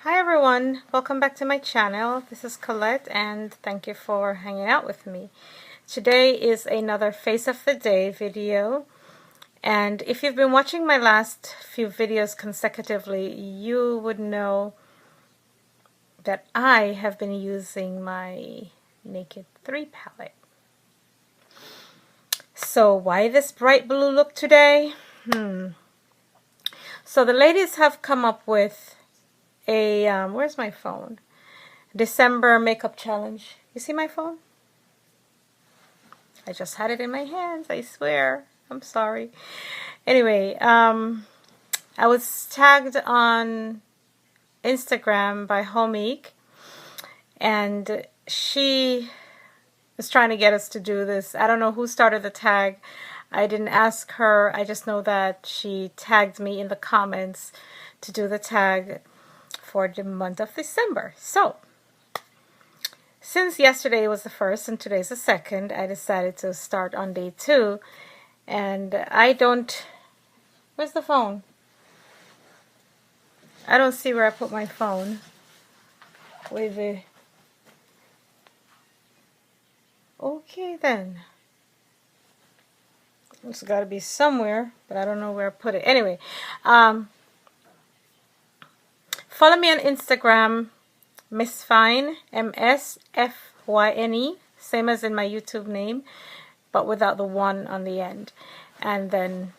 Hi everyone, welcome back to my channel. This is Colette and thank you for hanging out with me. Today is another Face of the Day video, and if you've been watching my last few videos consecutively, you would know that I have been using my Naked 3 palette. So why this bright blue look today? So the ladies have come up with a, where's my phone? December makeup challenge. You see my phone? I just had it in my hands, I swear. I'm sorry. Anyway, I was tagged on Instagram by Homeek, and she was trying to get us to do this. I don't know who started the tag. I didn't ask her. I just know that she tagged me in the comments to do the tag for the month of December. So, since yesterday was the 1st and today's the 2nd, I decided to start on day 2. And I don't... Where's the phone? I don't see where I put my phone. With the... Okay then. It's got to be somewhere, but I don't know where I put it. Anyway, follow me on Instagram, Miss Fine, MSFYNE, same as in my YouTube name, but without the 1 on the end. And then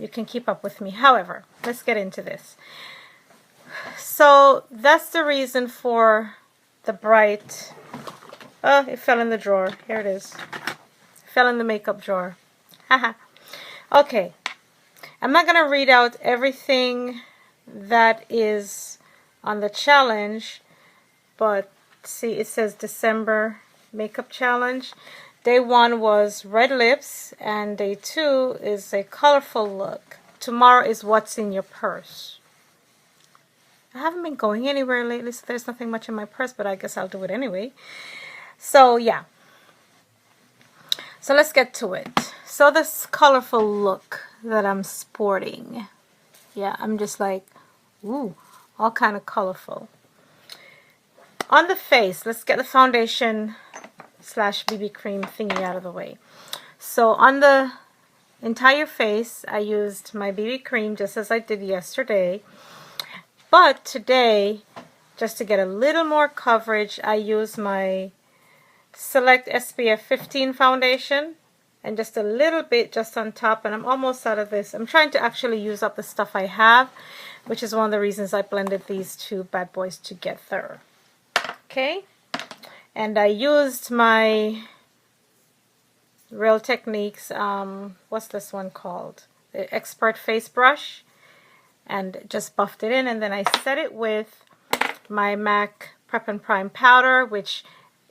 you can keep up with me. However, let's get into this. So that's the reason for the bright... Oh, it fell in the drawer. Here it is. It fell in the makeup drawer. Haha. Okay. I'm not going to read out everything that is on the challenge, but see, it says December makeup challenge. Day 1 was red lips, and day 2 is a colorful look. Tomorrow is what's in your purse. I haven't been going anywhere lately, so there's nothing much in my purse, but I guess I'll do it anyway. So yeah. So let's get to it. So this colorful look that I'm sporting. Yeah, I'm just like, ooh, all kind of colorful. On the face, let's get the foundation slash BB cream thingy out of the way. So on the entire face, I used my BB cream just as I did yesterday. But today, just to get a little more coverage, I use my Select SPF 15 foundation and just a little bit just on top, and I'm almost out of this. I'm trying to actually use up the stuff I have, which is one of the reasons I blended these two bad boys together. Okay, and I used my Real Techniques, what's this one called? The Expert Face Brush, and just buffed it in, and then I set it with my MAC Prep and Prime powder, which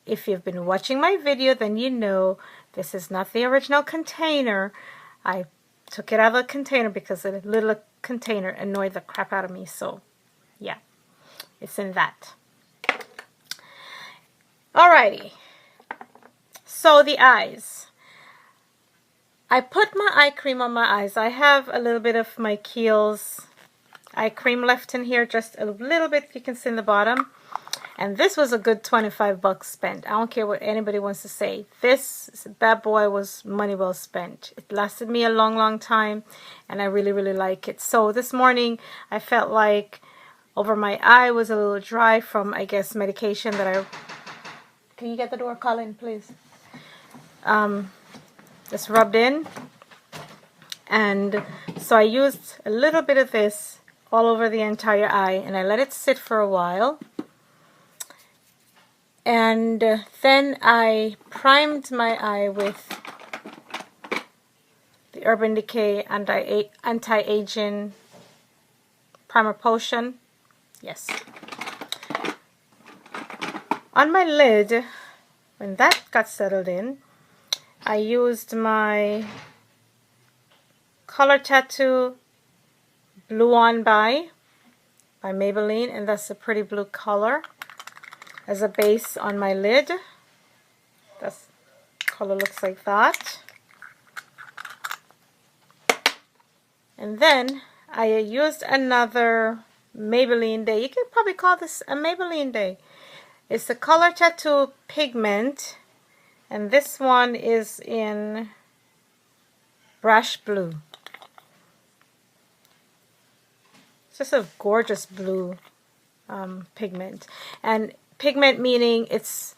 if you've been watching my video, then you know this is not the original container. I took it out of the container because the little container annoyed the crap out of me. So, yeah, it's in that. Alrighty. So, the eyes. I put my eye cream on my eyes. I have a little bit of my Kiehl's eye cream left in here. Just a little bit, you can see in the bottom. And this was a good 25 bucks spent. I don't care what anybody wants to say. This bad boy was money well spent. It lasted me a long, long time, and I really, really like it. So this morning, I felt like over my eye was a little dry from, I guess, medication that I... Can you get the door, Colin, please? Just rubbed in. And so I used a little bit of this all over the entire eye, and I let it sit for a while. And then I primed my eye with the Urban Decay Anti-Aging Primer Potion. Yes. On my lid, when that got settled in, I used my Color Tattoo Blue On by Maybelline, and that's a pretty blue color, as a base on my lid. That's color looks like that. And then I used another Maybelline Day. You can probably call this a Maybelline Day. It's the Color Tattoo Pigment, and this one is in Brush Blue. It's just a gorgeous blue pigment. And pigment meaning it's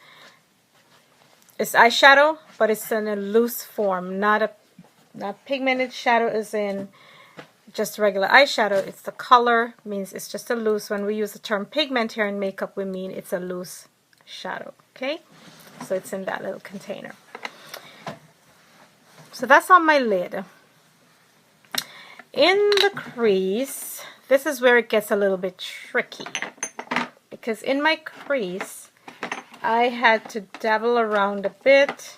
eyeshadow, but it's in a loose form, not pigmented shadow is in just regular eyeshadow. It's the color, means it's just a loose. When we use the term pigment here in makeup, we mean it's a loose shadow. Okay, so it's in that little container. So that's on my lid. In the crease, this is where it gets a little bit tricky, because in my crease I had to dabble around a bit,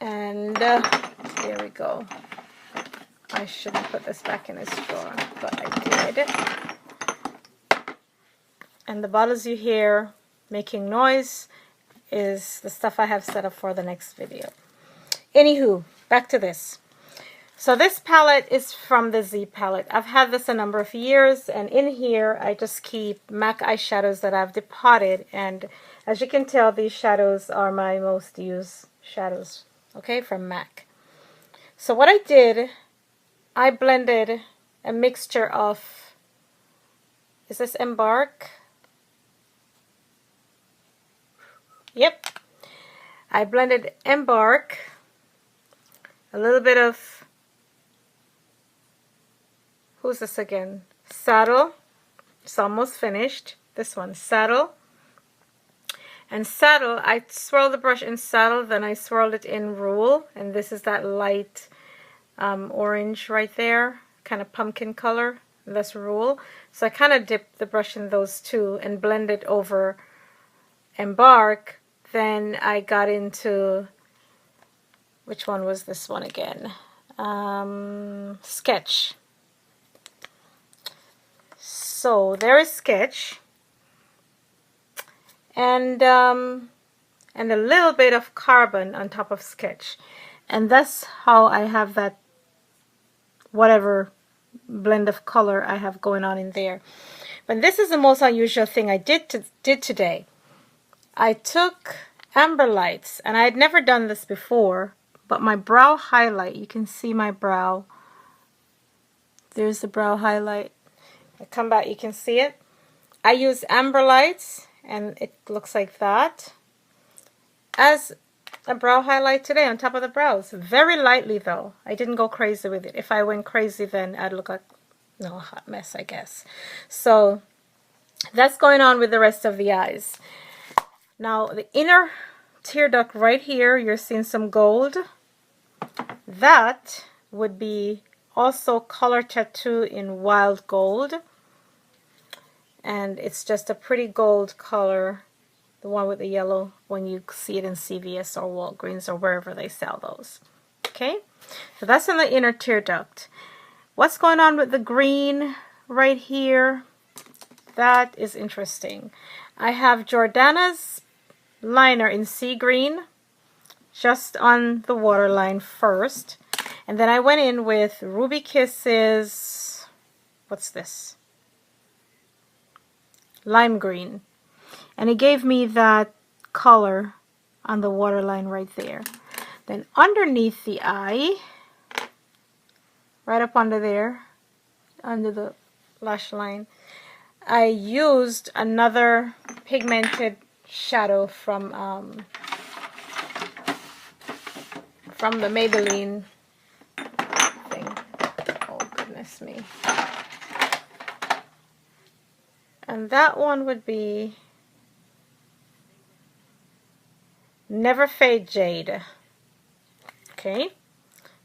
and there we go. I shouldn't put this back in its drawer, but I did. And the bottles you hear making noise is the stuff I have set up for the next video. Anywho, back to this. So this palette is from the Z palette. I've had this a number of years, and in here I just keep MAC eyeshadows that I've depotted, and as you can tell, these shadows are my most used shadows, okay, from MAC. So what I did, I blended a mixture of, is this Embark? Yep. I blended Embark, a little bit of, who's this again? Saddle. It's almost finished. This one, Saddle. And Saddle, I swirled the brush in Saddle, then I swirled it in Rule, and this is that light orange right there, kind of pumpkin color. That's Rule. So I kind of dipped the brush in those two and blended over Embark. Then I got into, which one was this one again? Sketch. So there is Sketch, and a little bit of Carbon on top of Sketch, and that's how I have that whatever blend of color I have going on in there. But this is the most unusual thing I did today. I took Amber Lights, and I had never done this before, but my brow highlight, you can see my brow. There's the brow highlight. I come back, you can see it. I use Amber Lights, and it looks like that, as a brow highlight today on top of the brows. Very lightly though. I didn't go crazy with it. If I went crazy, then I'd look like a hot mess, I guess. So that's going on with the rest of the eyes. Now the inner tear duct right here, you're seeing some gold. That would be also Color Tattoo in Wild Gold, and it's just a pretty gold color, the one with the yellow, when you see it in CVS or Walgreens or wherever they sell those. Okay, so that's in the inner tear duct. What's going on with the green right here? That is interesting. I have Jordana's liner in Sea Green, just on the waterline first. And then I went in with Ruby Kisses, what's this? Lime Green. And it gave me that color on the waterline right there. Then underneath the eye, right up under there, under the lash line, I used another pigmented shadow from the Maybelline thing. Oh goodness me. And that one would be Never Fade Jade. Okay,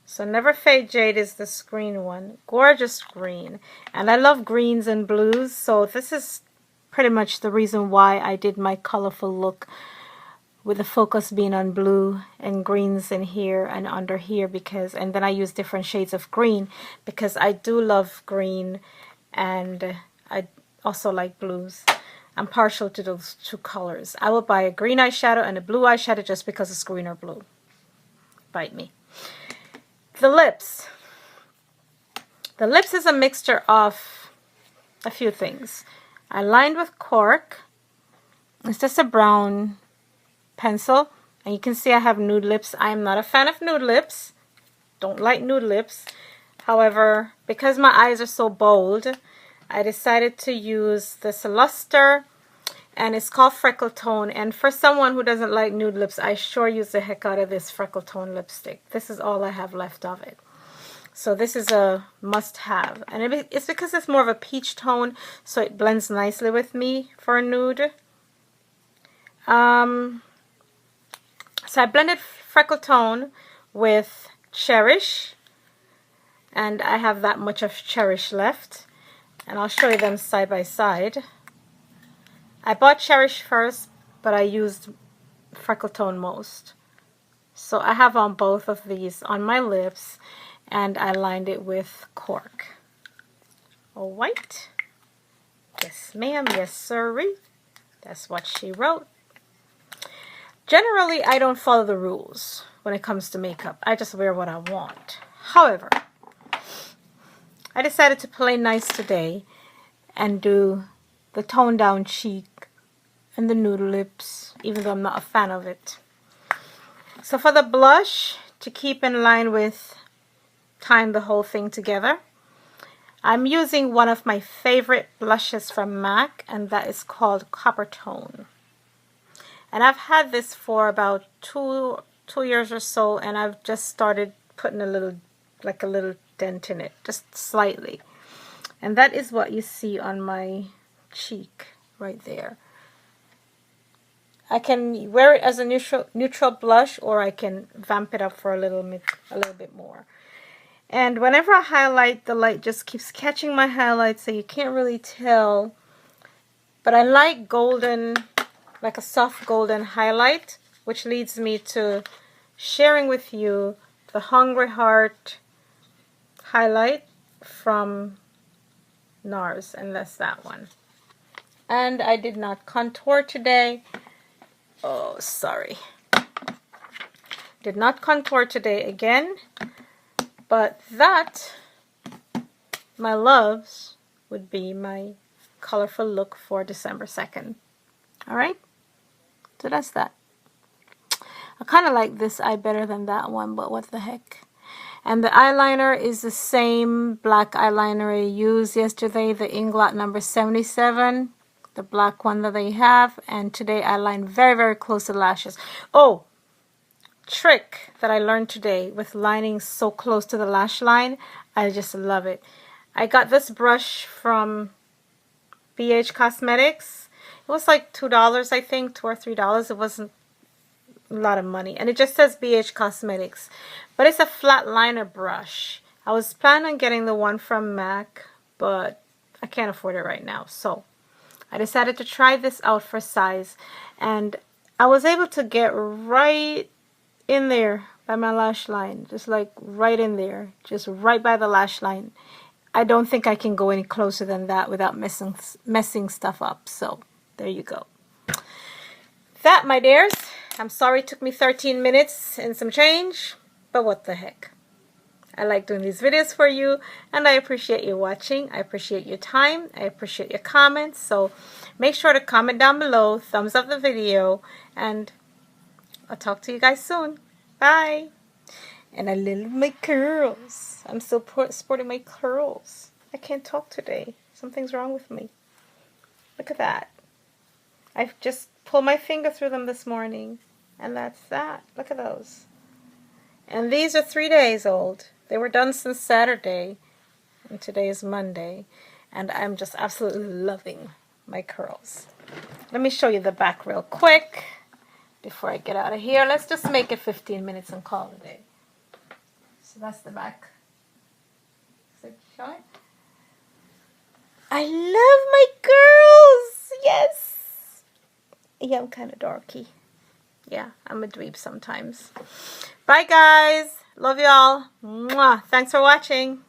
so Never Fade Jade is this green one. Gorgeous green. And I love greens and blues, so this is pretty much the reason why I did my colorful look, with the focus being on blue and greens in here and under here, because, and then I use different shades of green because I do love green, and I also like blues. I'm partial to those two colors. I will buy a green eyeshadow and a blue eyeshadow just because it's green or blue. Bite me. The lips. The lips is a mixture of a few things. I lined with cork. It's just a brown pencil. And you can see I have nude lips. I am not a fan of nude lips. Don't like nude lips. However, because my eyes are so bold, I decided to use this luster. And it's called Freckle Tone. And for someone who doesn't like nude lips, I sure use the heck out of this Freckle Tone lipstick. This is all I have left of it. So this is a must-have. And it's because it's more of a peach tone, so it blends nicely with me for a nude. So I blended Freckle Tone with Cherish. And I have that much of Cherish left. And I'll show you them side by side. I bought Cherish first, but I used Freckle Tone most. So I have on both of these on my lips, and I lined it with cork. All white. Yes, ma'am. Yes, sirree. That's what she wrote. Generally, I don't follow the rules when it comes to makeup. I just wear what I want. However, I decided to play nice today and do the toned down cheek and the nude lips, even though I'm not a fan of it. So for the blush, to keep in line with tying the whole thing together, I'm using one of my favorite blushes from MAC, and that is called Copper Tone. And I've had this for about two years or so, and I've just started putting a little dent in it, just slightly. And that is what you see on my cheek right there. I can wear it as a neutral blush, or I can vamp it up for a little bit more. And whenever I highlight, the light just keeps catching my highlight, so you can't really tell. But I like golden, like a soft golden highlight, which leads me to sharing with you the Hungry Heart highlight from NARS, and that's that one. And I did not contour today. Oh, sorry. Did not contour today again. But that, my loves, would be my colorful look for December 2nd. Alright? So that's that. I kind of like this eye better than that one, but what the heck. And the eyeliner is the same black eyeliner I used yesterday, the Inglot number 77. The black one that they have. And today I lined very, very close to the lashes. Oh, trick that I learned today with lining so close to the lash line. I just love it. I got this brush from BH Cosmetics. It was like $2, I think, $2 or $3. It wasn't a lot of money. And it just says BH Cosmetics. But it's a flat liner brush. I was planning on getting the one from MAC, but I can't afford it right now. So I decided to try this out for size, and I was able to get right in there by my lash line, just like right in there, just right by the lash line. I don't think I can go any closer than that without messing stuff up. So there you go. That, my dears, I'm sorry it took me 13 minutes and some change, but what the heck. I like doing these videos for you, and I appreciate you watching. I appreciate your time. I appreciate your comments. So make sure to comment down below, thumbs up the video, and I'll talk to you guys soon. Bye. And I love my curls. I'm still sporting my curls. I can't talk today. Something's wrong with me. Look at that. I've just pulled my finger through them this morning, and that's that. Look at those. And these are 3 days old. They were done since Saturday, and today is Monday, and I'm just absolutely loving my curls. Let me show you the back real quick before I get out of here. Let's just make it 15 minutes and call it a day. So that's the back. So show it. I love my curls. Yes. Yeah, I'm kind of dorky. Yeah, I'm a dweeb sometimes. Bye, guys. Love y'all. Mwah. Thanks for watching.